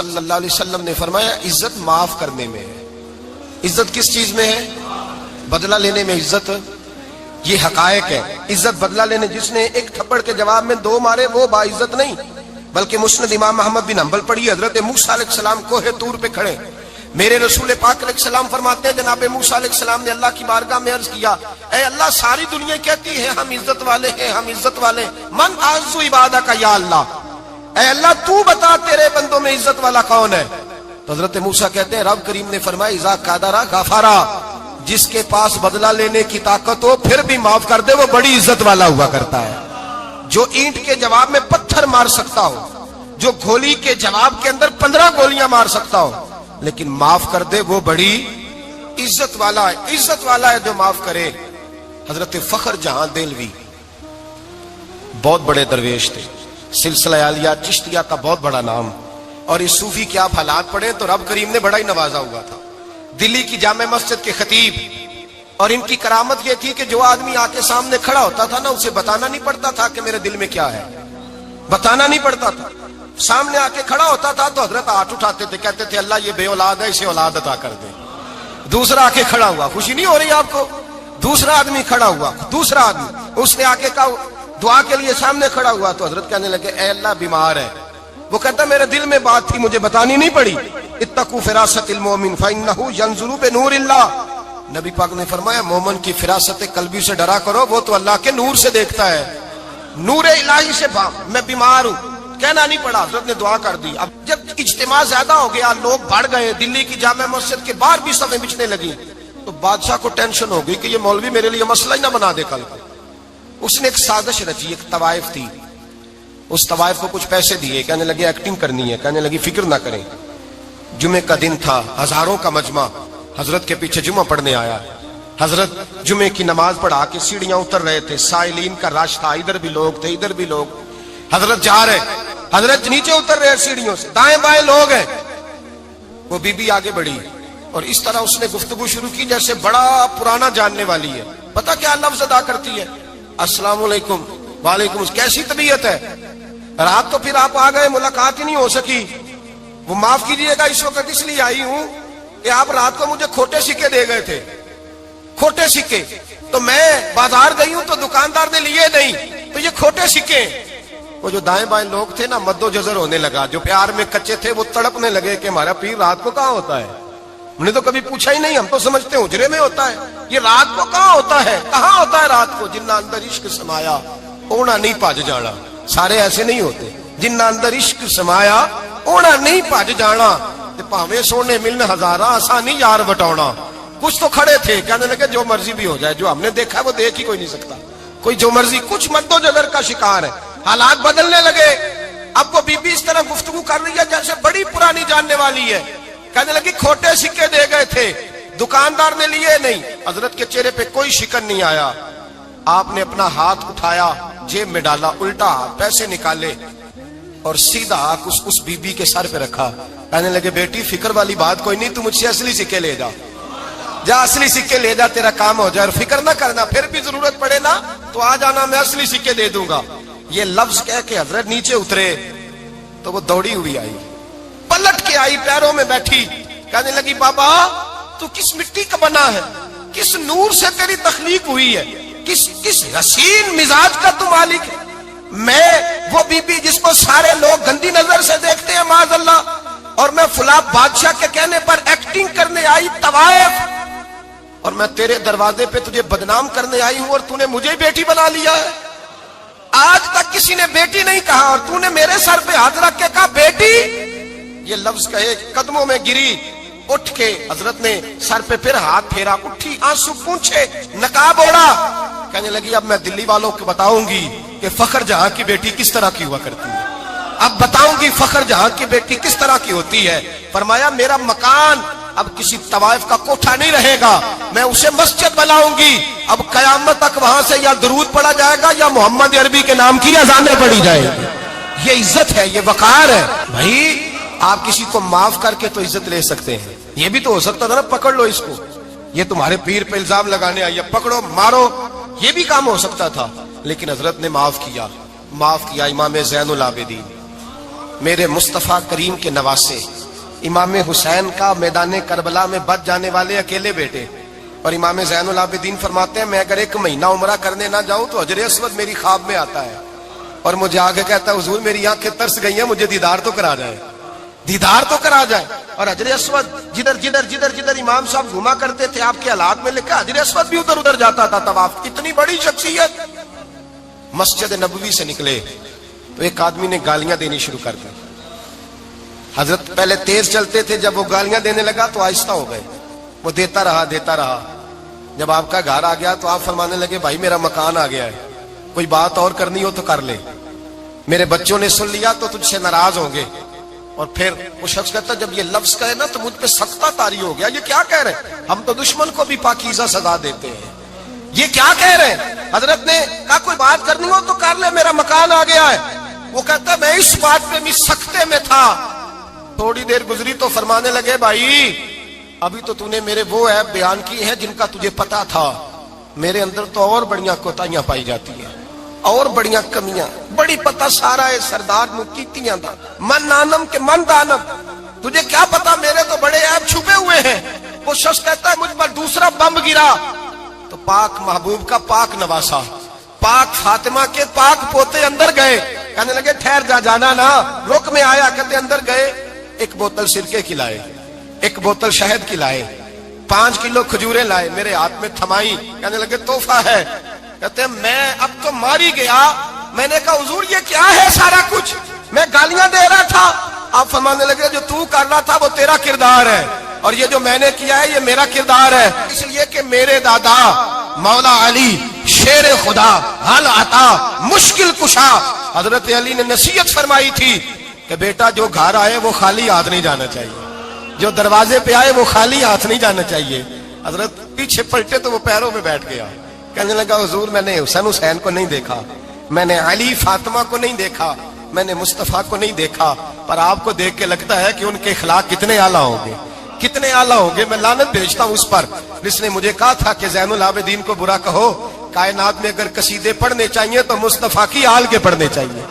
صلی اللہ علیہ وسلم نے فرمایا عزت معاف کرنے میں ہے۔ عزت کس چیز میں ہے؟ بدلہ لینے میں عزت، یہ حقائق ہے۔ عزت بدلہ لینے، جس نے ایک تھپڑ کے جواب میں 2 مارے وہ باعزت نہیں، بلکہ مسند امام محمد بن حنبل پڑھی، حضرت موسیٰ علیہ السلام کوہ طور پہ کھڑے، میرے رسول پاک علیہ السلام فرماتے ہیں جناب موسیٰ علیہ السلام نے اللہ کی بارگاہ میں عرض کیا، اے اللہ ساری دنیا کہتی ہے ہم عزت والے ہیں، ہم عزت والے، من اعز عبادک یا اللہ، اے اللہ تو بتا تیرے بندوں میں عزت والا کون ہے؟ تو حضرت موسیٰ کہتے ہیں رب کریم نے فرمایا اذا قادر غفارا، جس کے پاس بدلہ لینے کی طاقت ہو پھر بھی معاف کر دے وہ بڑی عزت والا ہوا کرتا ہے۔ جو اینٹ کے جواب میں پتھر مار سکتا ہو، جو گولی کے جواب کے اندر 15 گولیاں مار سکتا ہو لیکن معاف کر دے وہ بڑی عزت والا ہے۔ عزت والا ہے جو معاف کرے۔ حضرت فخر جہاں دہلوی بہت بڑے درویش تھے، سلسلہ عالیہ چشتیہ کا بہت بڑا نام، اور اس صوفی کے آپ حالات پڑھیں تو رب کریم نے بڑا ہی نوازا ہوا تھا۔ دلی کی جامع مسجد کے خطیب، اور ان کی کرامت یہ تھی کہ جو آدمی آ کے سامنے کھڑا ہوتا تھا نا اسے بتانا نہیں پڑتا تھا کہ میرے دل میں کیا ہے، بتانا نہیں پڑتا تھا، سامنے آ کے کھڑا ہوتا تھا تو حضرت ہاتھ اٹھاتے تھے، کہتے تھے اللہ یہ بے اولاد ہے اسے اولاد عطا کر دے۔ دوسرا آ کے کھڑا ہوا، خوشی نہیں ہو رہی آپ کو؟ دوسرا آدمی کھڑا ہوا، دوسرا آدمی، اس نے آ کے کہا دعا کے لیے سامنے کھڑا ہوا تو حضرت کہنے لگے اے اللہ بیمار ہے، وہ کہتا میرے دل میں بات تھی مجھے بتانی نہیں پڑی، اتقوا فراست المومن فانہ ینظر بنور اللہ، نبی پاک نے فرمایا مومن کی فراست قلبی سے ڈرا کرو، وہ تو اللہ کے نور سے دیکھتا ہے، نور الہی سے میں بیمار ہوں، کہنا نہیں پڑا، حضرت نے دعا کر دی۔ اب جب اجتماع زیادہ ہو گیا، لوگ بڑھ گئے، دلی کی جامع مسجد کے باہر بھی صفیں بچھنے لگی، تو بادشاہ کو ٹینشن ہو گئی کہ یہ مولوی میرے لیے مسئلہ ہی نہ بنا دے کل کو۔ اس نے ایک سازش رچی، ایک طوائف تھی، اس طوائف کو کچھ پیسے دیے، کہنے لگے ایکٹنگ کرنی ہے، کہنے لگی فکر نہ کریں۔ جمعے کا دن تھا، ہزاروں کا مجمع حضرت کے پیچھے جمعہ پڑھنے آیا، حضرت جمعے کی نماز پڑھا کے سیڑھیاں اتر رہے تھے، سائلین کا رش تھا، ادھر بھی لوگ تھے ادھر بھی لوگ، حضرت جا رہے، حضرت نیچے اتر رہے سیڑھیوں سے، دائیں بائیں لوگ ہیں، وہ بی بی آگے بڑھی اور اس طرح اس نے گفتگو شروع کی جیسے بڑا پرانا جاننے والی ہے۔ پتہ کیا لفظ ادا کرتی ہے؟ السلام علیکم، وعلیکم السلام، کیسی طبیعت ہے؟ رات تو پھر آپ آ گئے، ملاقات ہی نہیں ہو سکی، وہ معاف کیجئے گا اس وقت اس لیے آئی ہوں کہ آپ رات کو مجھے کھوٹے سکے دے گئے تھے، کھوٹے سکے، تو میں بازار گئی ہوں تو دکاندار نے لیے نہیں، تو یہ کھوٹے سکے۔ وہ جو دائیں بائیں لوگ تھے نا مد و جزر ہونے لگا، جو پیار میں کچے تھے وہ تڑپنے لگے کہ ہمارا پیر رات کو کہاں ہوتا ہے، ہم نے تو کبھی پوچھا ہی نہیں، ہم تو سمجھتے ہیں حجرے میں ہوتا ہے، یہ رات کو کہاں ہوتا ہے، کہاں ہوتا ہے رات کو؟ جنہ اندر عشق سمایا اونا نہیں پاج جانا، سارے ایسے نہیں ہوتے، جنہ اندر عشق سمایا اونا نہیں پاج جانا، تے پاویں سونے ملن ہزارہ آسانی یار وٹاؤنا۔ کچھ تو کھڑے تھے، کہنے لگے جو مرضی بھی ہو جائے، جو ہم نے دیکھا ہے وہ دیکھ ہی کوئی نہیں سکتا، کوئی جو مرضی، کچھ مد و جزر کا شکار ہے۔ حالات بدلنے لگے، اب وہ بی بی اس طرح گفتگو کر رہی ہے جیسے بڑی پرانی جاننے والی ہے، کہنے لگی کھوٹے سکے دے گئے تھے، دکاندار نے لیے نہیں۔ حضرت کے چہرے پہ کوئی شکن نہیں آیا، آپ نے اپنا ہاتھ اٹھایا، جیب میں ڈالا، الٹا پیسے نکالے اور سیدھا اس بی بی کے سر پہ رکھا، کہنے لگے بیٹی فکر والی بات کوئی نہیں، تم مجھ سے اصلی سکے لے جا، جا اصلی سکے لے جا، تیرا کام ہو جائے، اور فکر نہ کرنا، پھر بھی ضرورت پڑے نا تو آ جانا، میں اصلی سکے دے دوں گا۔ یہ لفظ کہہ کے حضرت نیچے اترے تو وہ دوڑی ہوئی آئی، پلٹ کے آئی، پیروں میں بیٹھی، کہنے لگی بابا تو کس مٹی کا بنا ہے، کس نور سے تیری تخلیق ہوئی ہے، کس حسین مزاج کا تو مالک ہے؟ میں وہ بی بی جس کو سارے لوگ گندی نظر سے دیکھتے ہیں معاذ اللہ، اور میں فلاں بادشاہ کے کہنے پر ایکٹنگ کرنے آئی طوائف، اور میں تیرے دروازے پہ تجھے بدنام کرنے آئی ہوں اور تو نے مجھے بیٹی بنا لیا ہے۔ آج تک کسی نے بیٹی نہیں کہا اور تو نے میرے سر پہ ہاتھ رکھ کے کہا بیٹی، یہ لفظ کہے قدموں میں گری، اٹھ کے حضرت نے سر پہ پھر ہاتھ پھیرا، اٹھی، آنسو پونچھے، نقاب اوڑا، کہنے لگی اب میں دلی والوں کو بتاؤں گی کہ فخر جہاں کی بیٹی کس طرح کی ہوا کرتی ہے، اب بتاؤں گی فخر جہاں کی بیٹی کس طرح کی ہوتی ہے۔ فرمایا میرا مکان اب کسی طوائف کا کوٹھا نہیں رہے گا، میں اسے مسجد بناؤں گی، اب قیامت تک وہاں سے یا درود پڑھا جائے گا یا محمد عربی کے نام کی اذانیں پڑھی جائے گی۔ یہ عزت ہے، یہ وقار ہے۔ بھائی آپ کسی کو معاف کر کے تو عزت لے سکتے ہیں، یہ بھی تو ہو سکتا تھا نا پکڑ لو اس کو، یہ تمہارے پیر پہ الزام لگانے آئی ہے، پکڑو مارو، یہ بھی کام ہو سکتا تھا، لیکن حضرت نے معاف کیا۔ امام زین العابدین میرے مصطفیٰ کریم کے نواسے، امام حسین کا میدان کربلا میں بچ جانے والے اکیلے بیٹے، اور امام زین العابدین فرماتے ہیں میں اگر 1 مہینہ عمرہ کرنے نہ جاؤں تو حجر اسود میری خواب میں آتا ہے اور مجھے آگے کہتا ہے حضور میری آنکھیں ترس گئی ہیں، مجھے دیدار تو کرا جائے، دیدار تو کرا جائے۔ اور حجر اسود جدھر امام صاحب گھوما کرتے تھے آپ کے حالات میں لکھا حجر اسود بھی ادھر جاتا تھا طواف۔ اتنی بڑی شخصیت مسجد نبوی سے نکلے تو ایک آدمی نے گالیاں دینی شروع کر دی۔ حضرت پہلے تیز چلتے تھے، جب وہ گالیاں دینے لگا تو آہستہ ہو گئے، وہ دیتا رہا۔ جب آپ کا گھر آ گیا تو آپ فرمانے لگے بھائی میرا مکان آ گیا ہے، کوئی بات اور کرنی ہو تو کر لے، میرے بچوں نے سن لیا تو تجھ سے ناراض ہوں گے۔ اور پھر وہ شخص کہتا جب یہ لفظ کہے نا تو مجھ پہ سختہ طاری ہو گیا، یہ کیا کہہ رہے ہیں؟ ہم تو دشمن کو بھی پاکیزہ سزا دیتے ہیں، یہ کیا کہہ رہے ہیں؟ حضرت نے کہا کوئی بات کرنی ہو تو کر لے، میرا مکان آ گیا ہے۔ وہ کہتا میں اس بات پہ بھی سختے میں تھا۔ تھوڑی دیر گزری تو فرمانے لگے بھائی ابھی تو نے میرے وہ عیب بیان کی ہیں جن کا تجھے پتا تھا، میرے اندر تو اور بڑیاں کوتاہیاں پائی جاتی ہیں، اور بڑیاں کمیاں، بڑی پتہ سارا ہے سردار نو کیتیاں دا من نانم کے من دانم، تجھے کیا پتا میرے تو بڑے عیب چھپے ہوئے ہیں۔ وہ شخص کہتا ہے مجھ پر دوسرا بم گرا تو پاک محبوب کا پاک نواسا، پاک فاطمہ کے پاک پوتے اندر گئے، کہنے لگے ٹھہر جانا نا، رک میں آیا، کہتے اندر گئے، 1 بوتل سرکے کی لائے، 1 بوتل شہد کی لائے، 5 کلو کھجوریں لائے، میرے ہاتھ میں تھمائی، کہنے لگے تحفہ ہے۔ کہتے ہیں میں اب تو ماری گیا، میں نے کہا حضور یہ کیا ہے سارا کچھ، میں گالیاں دے رہا تھا۔ آپ فرمانے لگے جو تو کر رہا تھا وہ تیرا کردار ہے اور یہ جو میں نے کیا ہے یہ میرا کردار ہے، اس لیے کہ میرے دادا مولا علی شیر خدا حل عطا مشکل کشا، حضرت علی نے نصیحت فرمائی تھی کہ بیٹا جو گھر آئے وہ خالی ہاتھ نہیں جانا چاہیے، جو دروازے پہ آئے وہ خالی ہاتھ نہیں جانا چاہیے۔ حضرت پیچھے پلٹے تو وہ پیروں میں بیٹھ گیا، کہنے لگا حضور میں نے حسین کو نہیں دیکھا، میں نے علی فاطمہ کو نہیں دیکھا، میں نے مصطفیٰ کو نہیں دیکھا، پر آپ کو دیکھ کے لگتا ہے کہ ان کے اخلاق کتنے اعلیٰ ہوں گے، کتنے اعلیٰ ہوں گے۔ میں لعنت بھیجتا ہوں اس پر جس نے مجھے کہا تھا کہ زین العابدین کو برا کہو، کائنات میں اگر قصیدے پڑھنے چاہیے تو مصطفیٰ کی آل کے پڑھنے چاہیے،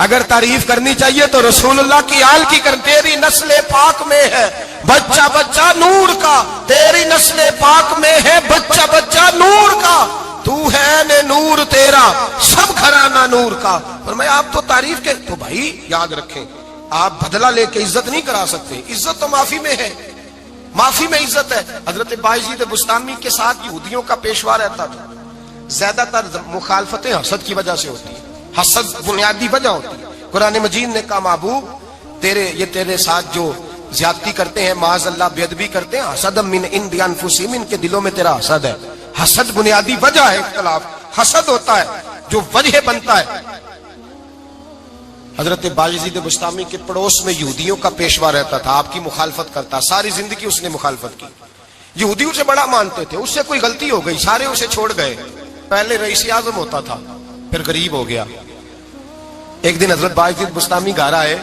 اگر تعریف کرنی چاہیے تو رسول اللہ کی آل کی کر۔ تیری نسل پاک میں ہے بچہ بچہ نور کا، تیری نسل پاک میں ہے بچہ بچہ نور کا، تو ہے نے نور تیرا سب گھرانہ نور کا۔ فرمایا آپ تو تعریف کے، تو بھائی یاد رکھیں آپ بدلہ لے کے عزت نہیں کرا سکتے، عزت تو معافی میں ہے، معافی میں عزت ہے۔ حضرت بایزید بستامی کے ساتھ یہودیوں کا پیشوا رہتا تھا، زیادہ تر مخالفتیں حسد کی وجہ سے ہوتی ہیں، حسد بنیادی وجہ ہوتی ہے۔ قرآن مجید نے کہا محبوب تیرے ساتھ جو زیادتی کرتے ہیں، معاذ اللہ بے ادبی کرتے ہیں، حسد من عند انفسہم، ان کے دلوں میں تیرا حسد ہے۔ حسد بنیادی وجہ ہے اختلاف، حسد ہوتا ہے جو وجہ بنتا ہے۔ حضرت بایزید بستامی کے پڑوس میں یہودیوں کا پیشوا رہتا تھا، آپ کی مخالفت کرتا، ساری زندگی اس نے مخالفت کی، یہودیوں سے بڑا مانتے تھے، اس سے کوئی غلطی ہو گئی سارے اسے چھوڑ گئے، پہلے رئیس اعظم ہوتا تھا پھر غریب ہو گیا۔ ایک دن حضرت بایزید بستامی گھر آئے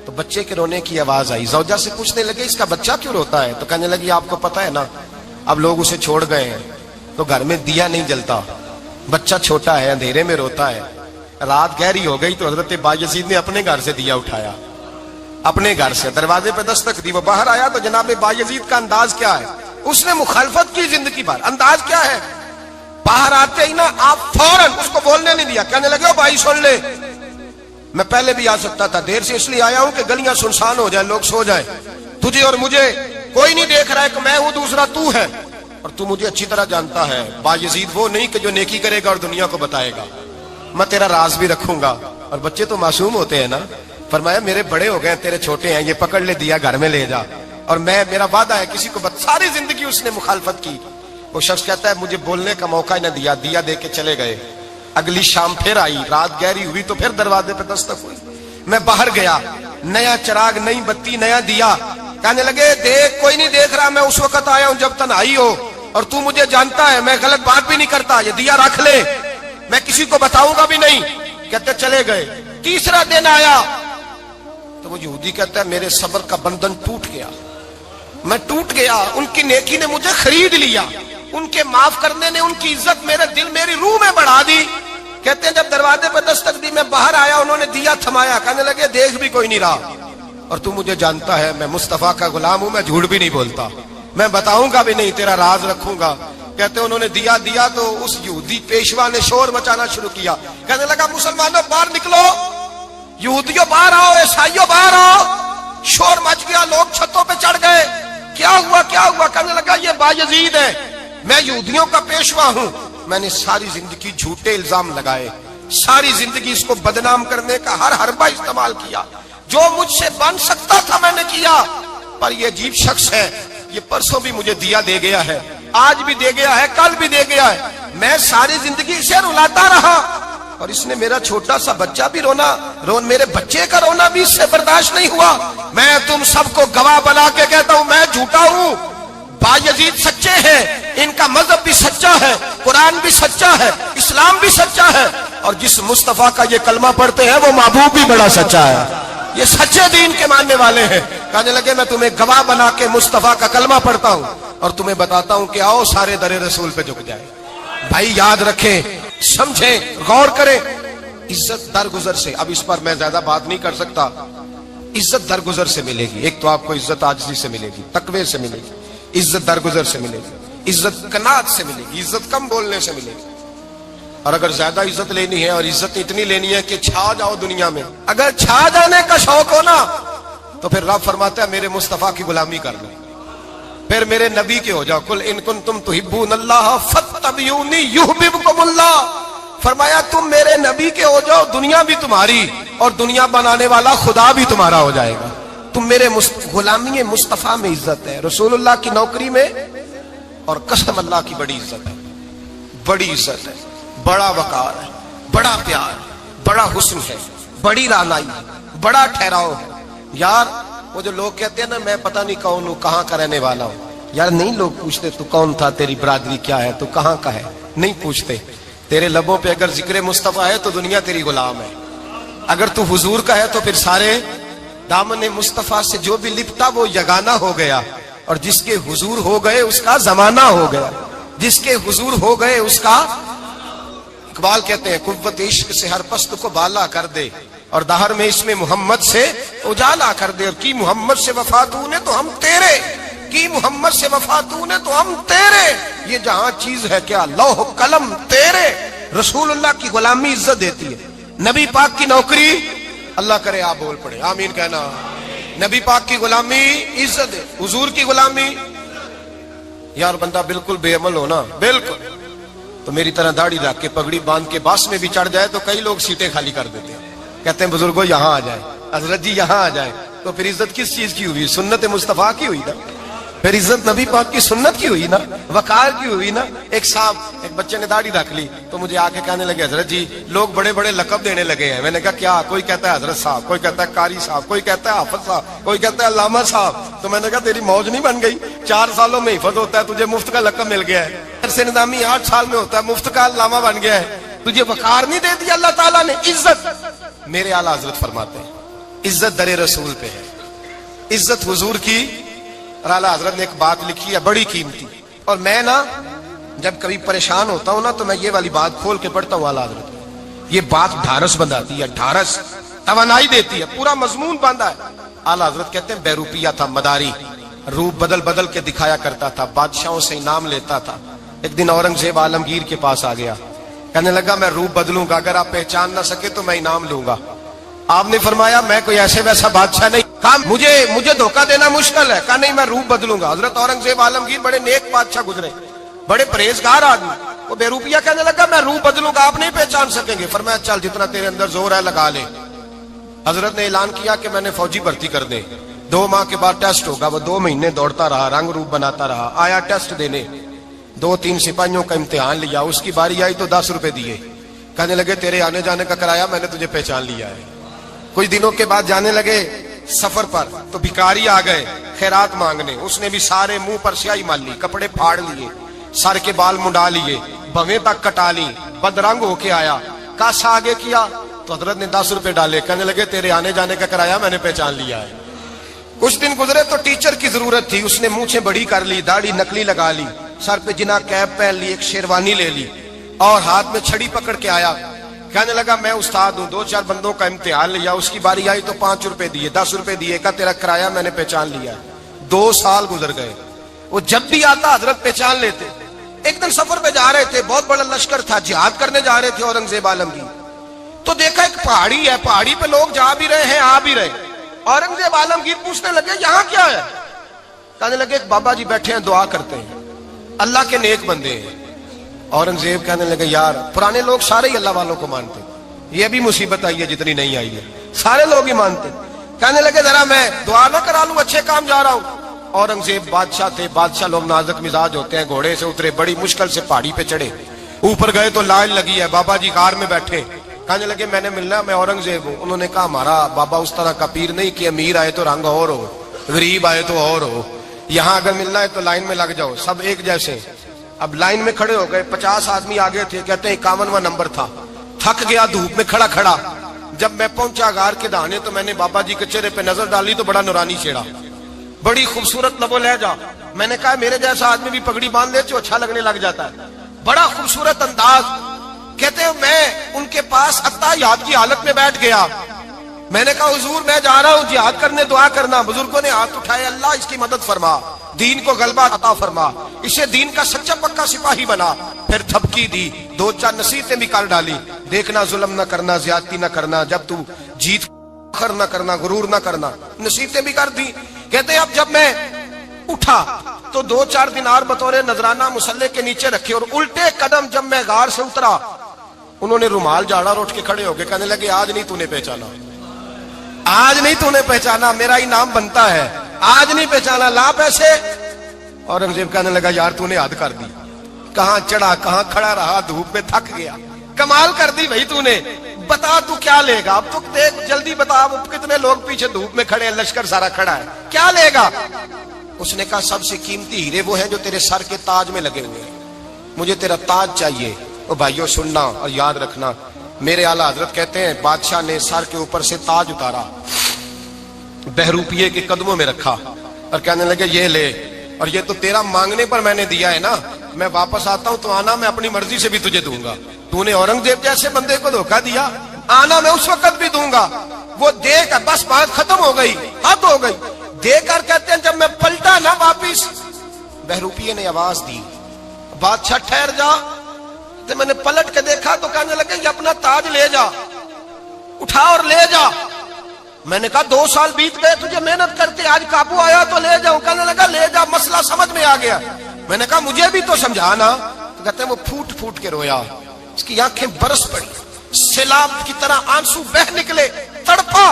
تو بچے کے رونے کی آواز آئی، زوجہ سے پوچھنے لگے اس کا بچہ کیوں روتا ہے؟ تو کہنے لگی آپ کو پتا ہے نا اب لوگ اسے چھوڑ گئے ہیں تو گھر میں دیا نہیں جلتا، بچہ چھوٹا ہے اندھیرے میں روتا ہے۔ رات گہری ہو گئی تو حضرت بایزید نے اپنے گھر سے دیا اٹھایا، اپنے گھر سے دروازے پہ دستک دی، وہ باہر آیا تو جناب بایزید کا انداز کیا ہے، اس نے مخالفت کی زندگی بھر، انداز کیا ہے، باہر آتے ہی نا آپ فوراً اس کو بولنے نہیں دیا، کہنے لگے بھائی سن لے میں پہلے بھی آ سکتا تھا، دیر سے اس لیے آیا ہوں کہ گلیاں سنسان ہو جائیں، لوگ سو جائیں، تجھے اور مجھے کوئی نہیں دیکھ رہا ہے کہ میں ہوں دوسرا تو ہے، اور تو مجھے اچھی طرح جانتا ہے بایزید وہ نہیں کہ جو نیکی کرے گا اور دنیا کو بتائے گا، میں تیرا راز بھی رکھوں گا۔ اور بچے تو معصوم ہوتے ہیں نا، فرمایا میرے بڑے ہو گئے تیرے چھوٹے ہیں، یہ پکڑ لے دیا گھر میں لے جا، اور میرا وعدہ ہے کسی کو ساری زندگی اس نے مخالفت کی۔ وہ شخص کہتا ہے مجھے بولنے کا موقع ہی نہ دیا، دیا دے کے چلے گئے۔ اگلی شام پھر آئی، رات گہری ہوئی تو پھر دروازے پہ دستک ہوئی، میں باہر گیا، نیا چراغ نئی بتی نیا دیا، کہنے لگے دیکھ کوئی نہیں دیکھ رہا، میں اس وقت آیا ہوں جب تنہائی ہو اور تو مجھے جانتا ہے میں غلط بات بھی نہیں کرتا، یہ دیا رکھ لے میں کسی کو بتاؤں گا بھی نہیں۔ کہتے چلے گئے، تیسرا دن آیا تو وہ یہودی کہتا ہے میرے صبر کا بندھن ٹوٹ گیا، میں ٹوٹ گیا، ان کی نیکی نے مجھے خرید لیا، ان کے معاف کرنے نے ان کی عزت میرے دل میری روح میں بڑھا دی، کہتے ہیں جب دروازے پہ دستک دی میں باہر آیا انہوں نے دیا تھمایا, کہنے لگے دیکھ بھی کوئی نہیں رہا, اور تو مجھے جانتا ہے میں مصطفیٰ کا غلام ہوں, میں جھوٹ بھی نہیں بولتا, میں بتاؤں گا بھی نہیں, تیرا راز رکھوں گا. کہتے انہوں نے دیا تو اس یہودی پیشوا نے شور مچانا شروع کیا, کہنے لگا مسلمانوں باہر نکلو, یہودیوں باہر آؤ, عیسائیوں باہر آؤ. شور مچ گیا, لوگ چھتوں پہ چڑھ گئے. کیا ہوا کیا ہوا؟ کہنے لگا یہ بایزید ہے, میں یہودیوں کا پیشوا ہوں, میں نے ساری زندگی جھوٹے الزام لگائے, ساری زندگی اس کو بدنام کرنے کا ہر حربہ استعمال کیا, جو مجھ سے بن سکتا تھا میں نے کیا. پر یہ عجیب شخص ہے, یہ پرسوں بھی مجھے دیا دے گیا ہے, آج بھی دے گیا ہے, کل بھی دے گیا ہے, میں ساری زندگی اسے رلاتا رہا, اور اس نے میرا چھوٹا سا بچہ بھی میرے بچے کا رونا بھی اس سے برداشت نہیں ہوا. میں تم سب کو گواہ بنا کے کہتا ہوں میں جھوٹا ہوں, بایزید سچے ہیں, ان کا مذہب بھی سچا ہے, قرآن بھی سچا ہے, اسلام بھی سچا ہے, اور جس مصطفیٰ کا یہ کلمہ پڑھتے ہیں وہ محبوب بھی بڑا سچا ہے, یہ سچے دین کے ماننے والے ہیں. کہنے لگے میں تمہیں گواہ بنا کے مصطفیٰ کا کلمہ پڑھتا ہوں اور تمہیں بتاتا ہوں کہ آؤ سارے در رسول پہ جھک جائے. بھائی یاد رکھیں, سمجھیں, غور کریں, عزت درگزر سے, اب اس پر میں زیادہ بات نہیں کر سکتا, عزت درگزر سے ملے گی. ایک تو آپ کو عزت عاجزی سے ملے گی, تقوی سے ملے گی, عزت درگزر سے ملے گی, عزت قناعت سے ملے گی, عزت کم بولنے سے ملے گی. اور اگر زیادہ عزت لینی ہے اور عزت اتنی لینی ہے کہ چھا جاؤ دنیا میں, اگر چھا جانے کا شوق ہو نا تو پھر رب فرماتا ہے میرے مصطفیٰ کی غلامی کر لو, پھر میرے نبی کے ہو جاؤ. قل ان کنتم تحبون اللہ فاتبعونی یحببکم اللہ. فرمایا تم میرے نبی کے ہو جاؤ, دنیا بھی تمہاری اور دنیا بنانے والا خدا بھی تمہارا ہو جائے گا. تم میرے غلامی مصطفیٰ میں عزت ہے, رسول اللہ کی نوکری میں, اور قسم اللہ کی بڑی عزت ہے, بڑی عزت ہے, بڑا وقار ہے, بڑا پیار, بڑا حسن ہے, بڑی رعنائی, بڑا ٹھہراؤ ہے. یار وہ جو لوگ کہتے ہیں نا میں پتہ نہیں کون ہوں, کہاں کا رہنے والا ہوں, یار نہیں لوگ پوچھتے تو کون تھا, تیری برادری کیا ہے, تو کہاں کا ہے, نہیں پوچھتے. تیرے لبوں پہ اگر ذکر مصطفیٰ ہے تو دنیا تیری غلام ہے, اگر تو حضور کا ہے تو پھر سارے دامن مصطفیٰ سے جو بھی لپٹا وہ یگانہ ہو گیا, اور جس کے حضور ہو گئے اس کا زمانہ ہو گیا, جس کے حضور ہو گئے اس کا. اقبال کہتے ہیں قوت عشق سے ہر پست کو بالا کر دے, اور دہر میں اس میں محمد سے اجالا کر دے. اور کی محمد سے وفا تو نے تو ہم تیرے, کی محمد سے وفا تو نے تو ہم تیرے. یہ جہاں چیز ہے کیا لوح قلم تیرے. رسول اللہ کی غلامی عزت دیتی ہے, نبی پاک کی نوکری, اللہ کرے آپ بول پڑے آمین کہنا, نبی پاک کی غلامی عزت ہے, حضور کی غلامی. یار بندہ بالکل بے عمل ہونا, بالکل تو میری طرح داڑھی رکھ کے پگڑی باندھ کے باس میں بھی چڑھ جائے تو کئی لوگ سیٹیں خالی کر دیتے ہیں, کہتے ہیں بزرگوں یہاں آ جائیں, حضرت جی یہاں آ جائیں. تو پھر عزت کس چیز کی ہوئی؟ سنت مصطفیٰ کی ہوئی نا, پھر عزت نبی پاک کی سنت کی ہوئی نا, وقار کی ہوئی نا. ایک صاحب, ایک بچے نے داڑھی رکھ لی تو مجھے آ کے کہنے لگے حضرت جی لوگ بڑے بڑے لقب دینے لگے ہیں. میں نے کہا کیا؟ کوئی کہتا ہے حضرت صاحب, کوئی کہتا ہے قاری صاحب, کوئی کہتا ہے حافظ صاحب, کوئی کہتا ہے علامہ صاحب. تو میں نے کہا تیری موج نہیں بن گئی, 4 سالوں میں حفظ ہوتا ہے, تجھے مفت کا لقب مل گیا ہے. سے نظامی 8 سال میں ہوتا ہے, مفت کا علامہ بن گیا ہے, تجھے وقار نہیں دے دیا اللہ تعالیٰ نے. عزت میرے اعلیٰ حضرت فرماتے ہیں عزت در رسول پہ ہے, عزت حضور کی. اور اعلیٰ حضرت نے ایک بات لکھی ہے بڑی قیمتی, اور میں نا جب کبھی پریشان ہوتا ہوں نا تو میں یہ والی بات کھول کے پڑھتا ہوں اعلیٰ حضرت. یہ بات ڈھارس بندھاتی ہے, ڈھارس توانائی دیتی ہے, پورا مضمون باندھا ہے. اعلیٰ حضرت کہتے ہیں بیروپیہ تھا مداری, روپ بدل بدل کے دکھایا کرتا تھا, بادشاہوں سے انعام لیتا تھا. ایک دن اورنگزیب عالمگیر کے پاس آ گیا, کہنے لگا میں روپ بدلوں گا, اگر آپ پہچان نہ سکے تو میں انعام لوں گا. آپ نے فرمایا میں کوئی ایسے ویسا بادشاہ نہیں, کہا مجھے دھوکہ دینا مشکل ہے, کہا نہیں میں روپ بدلوں گا. حضرت اورنگزیب عالمگیر بڑے نیک بادشاہ گزرے, بڑے پرہیزگار آدمی, وہ بے روپیہ کہنے لگا میں روپ بدلوں گا, آپ نہیں پہچان سکیں گے. فرمایا چل جتنا تیرے اندر زور ہے لگا لے. حضرت نے اعلان کیا کہ میں نے فوجی بھرتی کر دیں, 2 ماہ کے بعد ٹیسٹ ہوگا. وہ 2 مہینے دوڑتا رہا, رنگ روپ بناتا رہا, آیا ٹیسٹ دینے, 2-3 سپاہیوں کا امتحان لیا. اس کی باری آئی تو 10 روپے دیے, کہنے لگے تیرے آنے جانے کا کرایہ میں نے تجھے پہچان لیا ہے. کچھ دنوں کے بعد جانے لگے سفر پر تو بھکاری آ گئے خیرات مانگنے. اس نے بھی سارے منہ پر سیاہی مال لی, کپڑے پھاڑ لیے, سر کے بال منڈا لیے, بھویں تک کٹا لی, بدرنگ ہو کے آیا. کاسا آگے کیا تو حضرت نے 10 روپے ڈالے, کہنے لگے تیرے آنے جانے کا کرایہ میں نے پہچان لیا ہے. کچھ دن گزرے تو ٹیچر کی ضرورت تھی, اس نے مونچھیں بڑی کر لی, داڑھی نکلی لگا لی, سر پہ جنا کیپ پہن لی, ایک شیروانی لے لی, اور ہاتھ میں چھڑی پکڑ کے آیا. کہنے لگا میں استاد ہوں، 2-4 بندوں کا امتحان لیا، اس کی باری آئی تو 5 روپے دیے، 10 روپے دیے، کہا تیرا کرایہ میں نے پہچان لیا۔ 2 سال گزر گئے، وہ جب بھی آتا حضرت پہچان لیتے۔ ایک دن سفر پہ جا رہے تھے، بہت بڑا لشکر تھا، جہاد کرنے جا رہے تھے اورنگزیب عالمگیر، تو دیکھا ایک پہاڑی ہے، پہاڑی پہ لوگ جا بھی رہے ہیں آ بھی رہے۔ اورنگزیب عالمگیر پوچھنے لگے یہاں کیا ہے؟ کہنے لگے ایک بابا جی بیٹھے ہیں دعا کرتے ہیں، اللہ کے نیک بندے ہیں۔ اورنگزیب کہنے لگے یار پرانے لوگ سارے ہی اللہ والوں کو مانتے، یہ بھی مصیبت آئی ہے جتنی نہیں آئی ہے، سارے لوگ ہی مانتے۔ کہنے لگے ذرا میں دعا نہ کرا لوں، اچھے کام جا رہا ہوں۔ اورنگزیب بادشاہ تھے، بادشاہ لوگ نازک مزاج ہوتے ہیں، گھوڑے سے اترے، بڑی مشکل سے پہاڑی پہ چڑھے، اوپر گئے تو لائن لگی ہے، بابا جی کار میں بیٹھے۔ کہنے لگے میں نے ملنا، میں اورنگزیب ہوں۔ انہوں نے کہا ہمارا بابا اس طرح کا پیر نہیں کہ امیر آئے تو رنگ اور ہو، غریب آئے تو اور ہو، یہاں اگر ملنا ہے تو لائن میں لگ جاؤ، سب ایک جیسے۔ اب لائن میں کھڑے ہو گئے، 50 آدمی آگے تھے، کہتے ہیں 51واں نمبر تھا، تھک گیا دھوپ میں کھڑا کھڑا۔ جب میں پہنچا غار کے دہانے تو میں نے بابا جی کے چہرے پہ نظر ڈالی تو بڑا نورانی چہرہ، بڑی خوبصورت لب و لہجہ۔ میں نے کہا میرے جیسا آدمی بھی پگڑی باندھ لے تو اچھا لگنے لگ جاتا ہے، بڑا خوبصورت انداز۔ کہتے ہیں میں ان کے پاس اتحیات کی حالت میں بیٹھ گیا۔ میں نے کہا حضور میں جا رہا ہوں جہاد کرنے، دعا کرنا۔ بزرگوں نے ہاتھ اٹھائے، اللہ اس کی مدد فرما، دین کو غلبہ عطا فرما، اسے دین کا سچا پکا سپاہی بنا۔ پھر تھپکی دی، 2-4 نصیحتیں بھی کر ڈالی، دیکھنا ظلم نہ کرنا، زیادتی نہ کرنا، جب تو جیت فخر نہ کرنا، غرور نہ کرنا، نصیحتیں بھی کر دی۔ کہتے ہیں اب جب میں اٹھا تو 2-4 دینار بطور نذرانہ مسلح کے نیچے رکھے، اور الٹے قدم جب میں غار سے اترا انہوں نے رومال جھاڑا اور اٹھ کے کھڑے ہو گئے، کہنے لگے آج نہیں تو نے پہچانا، آج نہیں تو نے پہچانا، میرا انعام بنتا ہے، آج نہیں پہچانا، لا پیسے۔ اورنگزیب کہنے لگا یار تو نے حد کر دی، کہاں چڑھا کہاں کھڑا رہا، دھوپ میں تھک گیا، کمال کر دی بھائی تو نے، بتا تو کیا لے گا، اب تو دیکھ جلدی بتا، اب کتنے لوگ پیچھے دھوپ میں کھڑے ہیں، لشکر سارا کھڑا ہے، کیا لے گا؟ اس نے کہا سب سے قیمتی ہیرے وہ ہیں جو تیرے سر کے تاج میں لگے ہوئے ہیں، مجھے تیرا تاج چاہیے۔ او بھائیو سننا اور یاد رکھنا، میرے اعلیٰ حضرت کہتے ہیں بادشاہ نے سر کے اوپر سے تاج اتارا، بہروپیے کے قدموں میں رکھا اور کہنے لگے یہ لے، اور یہ تو تیرا مانگنے پر میں نے دیا ہے نا، میں واپس آتا ہوں تو آنا میں اپنی مرضی سے بھی تجھے دوں گا، تو نے اورنگزیب جیسے بندے کو دھوکہ دیا، آنا میں اس وقت بھی دوں گا۔ وہ دے کر بس بات ختم ہو گئی، حد ہو گئی، دے کر کہتے ہیں جب میں پلٹا نا واپس، بہروپیے نے آواز دی بادشاہ ٹھہر جا۔ تو میں نے پلٹ کے دیکھا تو کہنے لگے یہ اپنا تاج لے جا، اٹھا اور لے جا۔ میں نے کہا 2 سال بیت گئے تجھے محنت کرتے، آج قابو آیا تو لے جاؤں۔ کہنے لگا لے جا، مسئلہ سمجھ میں آ گیا۔ میں نے کہا مجھے بھی تو سمجھانا۔ تو کہتے ہیں وہ پھوٹ پھوٹ کے رویا، اس کی آنکھیں برس پڑی، سیلاب کی طرح آنسو بہ نکلے، تڑپا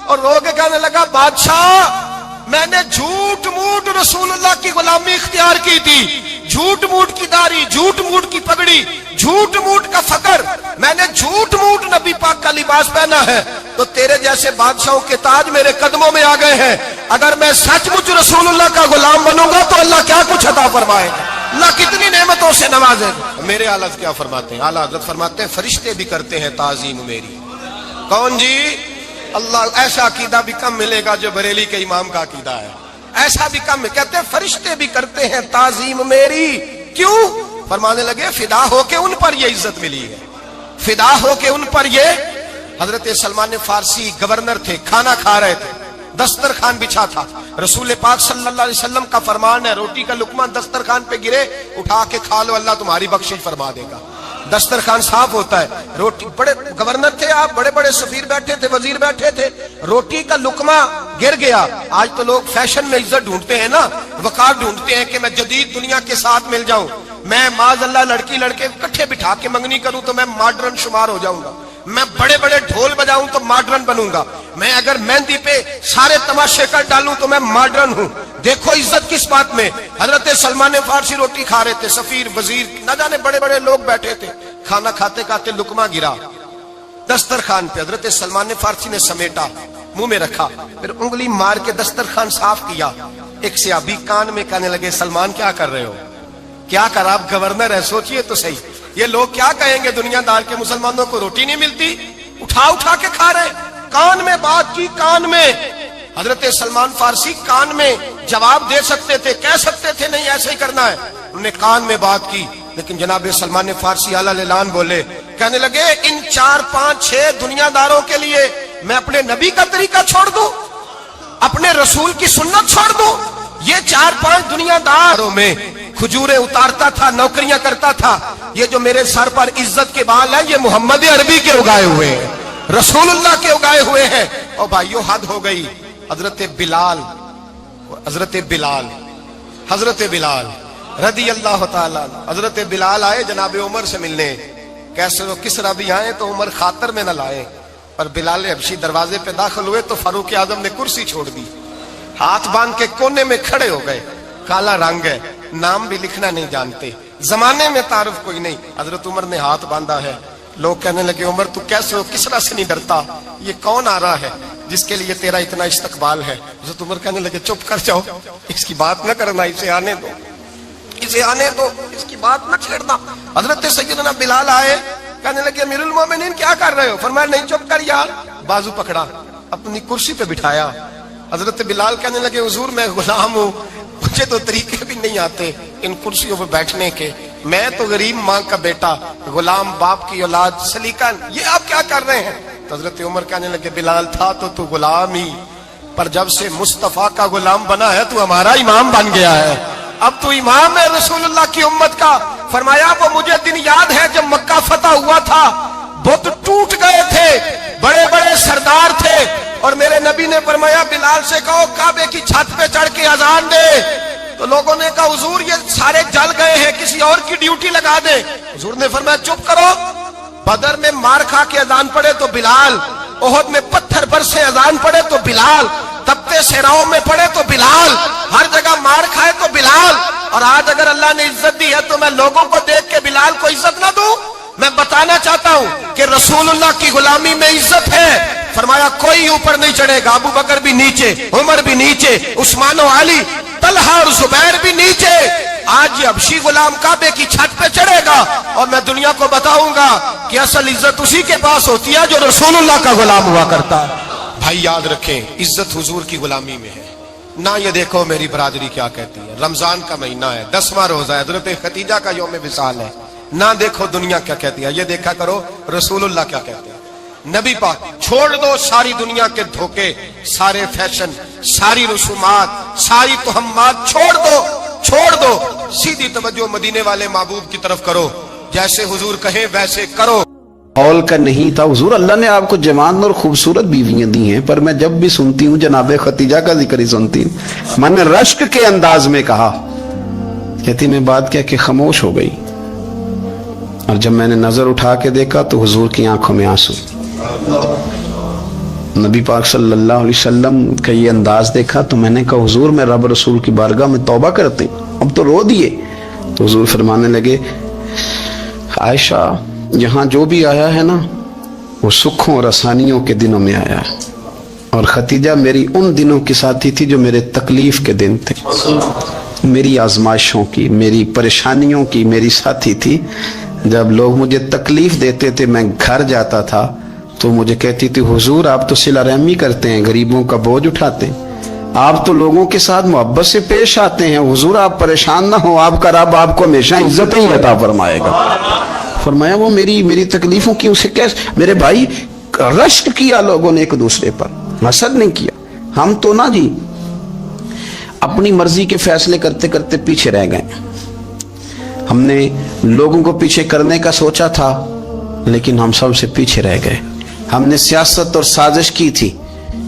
اور رو کے کہنے لگا بادشاہ میں نے جھوٹ موٹ رسول اللہ کی غلامی اختیار کی تھی، جھوٹ موٹ کی داڑھی، جھوٹ موٹ کی پگڑی، جھوٹ موٹ کا فقر، میں نے جھوٹ موٹ نبی پاک کا لباس پہنا ہے، تو تیرے جیسے بادشاہوں کے تاج میرے قدموں میں آ گئے ہیں۔ اگر میں سچ مچ رسول اللہ کا غلام بنوں گا تو اللہ کیا کچھ عطا فرمائے، اللہ کتنی نعمتوں سے نوازے۔ میرے اعلیٰ کیا فرماتے ہیں؟ اعلیٰ حضرت فرماتے ہیں فرشتے بھی کرتے ہیں تعظیم میری۔ کون جی؟ اللہ۔ ایسا عقیدہ بھی کم ملے گا جو بریلی کے امام کا عقیدہ ہے، ایسا بھی کم۔ کہتے ہیں فرشتے بھی کرتے ہیں تعظیم میری، کیوں؟ فرمانے لگے فدا ہو کے ان پر یہ عزت ملی ہے، فدا ہو کے ان پر یہ۔ حضرت سلمان فارسی گورنر تھے، کھانا کھا رہے تھے، دسترخوان بچھا تھا، رسول پاک صلی اللہ علیہ وسلم کا فرمان ہے روٹی کا لقمہ دسترخوان پہ گرے اٹھا کے کھا لو، اللہ تمہاری بخشش فرما دے گا۔ دسترخوان صاف ہوتا ہے، روٹی، بڑے گورنر تھے آپ، بڑے بڑے سفیر بیٹھے تھے، وزیر بیٹھے تھے، روٹی کا لقمہ گر گیا۔ آج تو لوگ فیشن میں عزت ڈھونڈتے ہیں نا، وقار ڈھونڈتے ہیں کہ میں جدید دنیا کے ساتھ مل جاؤں، میں معاذ اللہ لڑکی لڑکے اکٹھے بٹھا کے منگنی کروں تو میں ماڈرن شمار ہو جاؤں گا، میں بڑے بڑے ڈھول بجاؤں تو ماڈرن بنوں گا، میں اگر مہندی پہ سارے تماشے کر ڈالوں تو میں ماڈرن ہوں۔ دیکھو عزت کس بات میں۔ حضرت سلمان فارسی روٹی کھا رہے تھے، سفیر وزیر نہ جانے بڑے بڑے لوگ بیٹھے تھے، کھانا کھاتے کھاتے لقمہ گرا دسترخوان پہ، حضرت سلمان فارسی نے سمیٹا، منہ میں رکھا، پھر انگلی مار کے دسترخوان صاف کیا۔ ایک صحابی کان میں کہنے لگے سلمان کیا کر رہے ہو، کیا کر، آپ گورنر ہے، سوچئے تو صحیح، یہ لوگ کیا کہیں گے دنیا دار کے مسلمانوں کو روٹی نہیں ملتی، اٹھا اٹھا کے کھا رہے۔ کان میں بات کی، کان میں۔ حضرت سلمان فارسی کان میں جواب دے سکتے تھے، کہہ سکتے تھے نہیں ایسے ہی کرنا ہے، انہوں نے کان میں بات کی، لیکن جناب سلمان فارسی اعلیٰ اعلان بولے، کہنے لگے ان 4 5 6 دنیا داروں کے لیے میں اپنے نبی کا طریقہ چھوڑ دوں، اپنے رسول کی سنت چھوڑ دوں؟ یہ 4 5 دنیا داروں میں کھجوریں اتارتا تھا، نوکریاں کرتا تھا، یہ جو میرے سر پر عزت کے بال ہیں یہ محمد عربی کے اگائے ہوئے ہیں، رسول اللہ کے اگائے ہوئے ہیں۔ اور بھائیو حد ہو گئی۔ حضرت بلال رضی اللہ تعالیٰ، حضرت بلال آئے جناب عمر سے ملنے، کیسے وہ کس طرح بھی آئے تو عمر خاطر میں نہ لائے، اور بلال حبشی دروازے پہ داخل ہوئے تو فاروق اعظم نے کرسی چھوڑ دی، ہاتھ باندھ کے کونے میں کھڑے ہو گئے۔ کالا رنگ ہے، نام بھی لکھنا نہیں جانتے، زمانے میں تعارف کوئی نہیں۔ حضرت عمر نے ہاتھ باندھا ہے، لوگ کہنے لگے عمر تو کیسے ہو، کس طرح سے نہیں ڈرتا، یہ کون آ رہا ہے جس کے لیے تیرا اتنا استقبال ہے؟ حضرت عمر کہنے لگے چپ کر جاؤ، اس کی بات نہ کرنا، اسے آنے دو، اس کی بات نہ چھیڑنا۔ حضرت سیدنا بلال آئے، کہنے لگے امیر المومنین کیا کر رہے ہو؟ فرمایا نہیں چپ کر یار، بازو پکڑا، اپنی کرسی پہ بٹھایا۔ حضرت بلال کہنے لگے حضور میں غلام ہوں، مجھے تو طریقے بھی نہیں آتے ان کرسیوں پہ بیٹھنے کے، میں تو غریب ماں کا بیٹا، غلام باپ کی اولاد، سلیقہ، یہ آپ کیا کر رہے ہیں؟ تو حضرت عمر کہنے لگے بلال تھا تو غلام ہی، پر جب سے مصطفیٰ کا غلام بنا ہے تو ہمارا امام بن گیا ہے، اب تو امام ہے رسول اللہ کی امت کا۔ فرمایا وہ مجھے دن یاد ہے جب مکہ فتح ہوا تھا، بت ٹوٹ گئے تھے، بڑے بڑے سردار تھے، اور میرے نبی نے فرمایا بلال سے کہو کعبے کی چھت پہ چڑھ کے اذان دے۔ تو لوگوں نے کہا حضور یہ سارے جل گئے ہیں، کسی اور کی ڈیوٹی لگا دے۔ حضور نے فرمایا چپ کرو، بدر میں مار کھا کے اذان پڑے تو بلال، احد میں پتھر برسے اذان پڑے تو بلال، تپتے صحراؤں میں پڑے تو بلال، ہر جگہ مار کھائے تو بلال۔ اور آج اگر اللہ نے عزت دی ہے تو میں لوگوں کو دیکھ کے بلال کو عزت نہ دوں؟ میں بتانا چاہتا ہوں کہ رسول اللہ کی غلامی میں عزت ہے۔ فرمایا کوئی اوپر نہیں چڑھے گا، ابو بکر بھی نیچے، عمر بھی نیچے، عثمان و علی، طلحہ اور زبیر بھی نیچے۔ آج یہ حبشی غلام کعبے کی چھت پہ چڑھے گا اور میں دنیا کو بتاؤں گا کہ اصل عزت اسی کے پاس ہوتی ہے جو رسول اللہ کا غلام ہوا کرتا ہے۔ بھائی یاد رکھیں عزت حضور کی غلامی میں ہے، نہ یہ دیکھو میری برادری کیا کہتی ہے، رمضان کا مہینہ ہے، 10واں روزہ ہے، حضرت خدیجہ کا یوم وصال ہے، نہ دیکھو دنیا کیا کہتی ہے، یہ دیکھا کرو رسول اللہ کیا کہتے ہیں۔ نبی پاک چھوڑ دو ساری دنیا کے دھوکے، سارے فیشن، ساری رسومات، ساری تہمات چھوڑ دو، سیدھی توجہ مدینے والے محبوب کی طرف کرو، جیسے حضور کہیں ویسے کرو۔ ماحول کا نہیں تھا حضور، اللہ نے آپ کو جوان اور خوبصورت بیویاں دی ہیں، پر میں جب بھی سنتی ہوں جناب خدیجہ کا ذکر ہی سنتی ہوں۔ میں نے رشک کے انداز میں کہا، کہتی میں بات کیا کہ خاموش ہو گئی، اور جب میں نے نظر اٹھا کے دیکھا تو حضور کی آنکھوں میں آنسو۔ نبی پاک صلی اللہ علیہ وسلم کا یہ انداز دیکھا تو میں نے کہا حضور میں رب رسول کی بارگاہ میں توبہ کرتے ہیں، اب تو رو دیے۔ تو حضور فرمانے لگے عائشہ یہاں جو بھی آیا ہے نا وہ سکھوں اور آسانیوں کے دنوں میں آیا ہے، اور خدیجہ میری ان دنوں کی ساتھی تھی جو میرے تکلیف کے دن تھے، میری آزمائشوں کی، میری پریشانیوں کی میری ساتھی تھی۔ جب لوگ مجھے تکلیف دیتے تھے میں گھر جاتا تھا تو مجھے کہتی تھی حضور آپ تو صلہ رحمی کرتے ہیں، غریبوں کا بوجھ اٹھاتے ہیں، آپ تو لوگوں کے ساتھ محبت سے پیش آتے ہیں، حضور آپ پریشان نہ ہو، آپ کا رب آپ کو ہمیشہ عزت ہی عطا فرمائے گا۔ فرمایا وہ میری تکلیفوں کی اسے کیسے، میرے بھائی رشک کیا لوگوں نے ایک دوسرے پر، حسد نہیں کیا۔ ہم تو نا جی اپنی مرضی کے فیصلے کرتے کرتے پیچھے رہ گئے، ہم نے لوگوں کو پیچھے کرنے کا سوچا تھا لیکن ہم سب سے پیچھے رہ گئے۔ ہم نے سیاست اور سازش کی تھی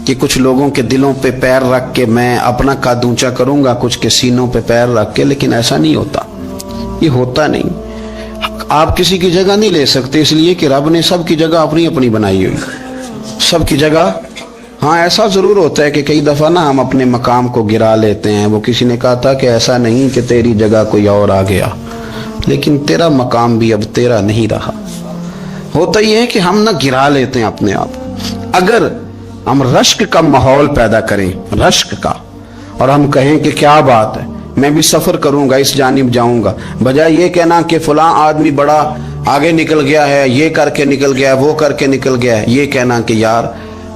کہ کچھ لوگوں کے دلوں پہ پیر رکھ کے میں اپنا قد اونچا کروں گا، کچھ کے سینوں پہ پیر رکھ کے، لیکن ایسا نہیں ہوتا، یہ ہوتا نہیں۔ آپ کسی کی جگہ نہیں لے سکتے، اس لیے کہ رب نے سب کی جگہ اپنی اپنی بنائی ہوئی، سب کی جگہ۔ ہاں ایسا ضرور ہوتا ہے کہ کئی دفعہ نا ہم اپنے مقام کو گرا لیتے ہیں، وہ کسی نے کہا تھا کہ ایسا نہیں کہ تیری جگہ کوئی اور آ گیا، لیکن تیرا مقام بھی اب تیرا نہیں رہا۔ ہوتا یہ ہے کہ ہم نہ گرا لیتے ہیں اپنے آپ۔ اگر ہم رشک کا ماحول پیدا کریں، رشک کا، اور ہم کہیں کہ کیا بات ہے میں بھی سفر کروں گا، اس جانب جاؤں گا، بجائے یہ کہنا کہ فلاں آدمی بڑا آگے نکل گیا ہے، یہ کر کے نکل گیا ہے، وہ کر کے نکل گیا ہے، یہ کہنا کہ یار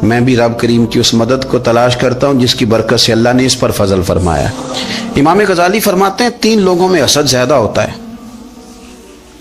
میں بھی رب کریم کی اس مدد کو تلاش کرتا ہوں جس کی برکت سے اللہ نے اس پر فضل فرمایا ہے۔ امام غزالی فرماتے ہیں 3 لوگوں میں حسد زیادہ ہوتا ہے،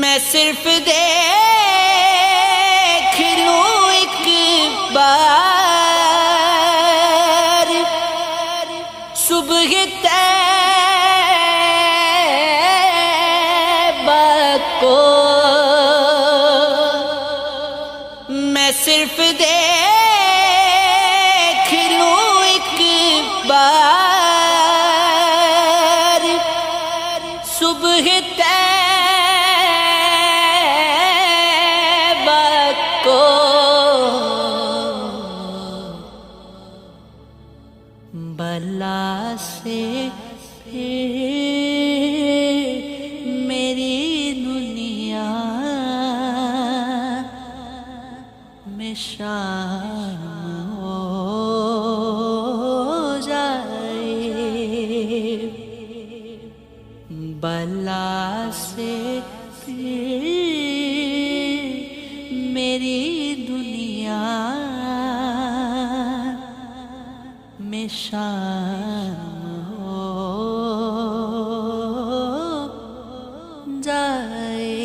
میں صرف دیکھ لوں ایک بار صبح طیبہ کو، میں صرف دیکھ لوں ایک بار صبح طیبہ کو، بلا سے میری دنیا میں شام ہو جائے، بلا سے میری دنیا میں شام ہو جائے۔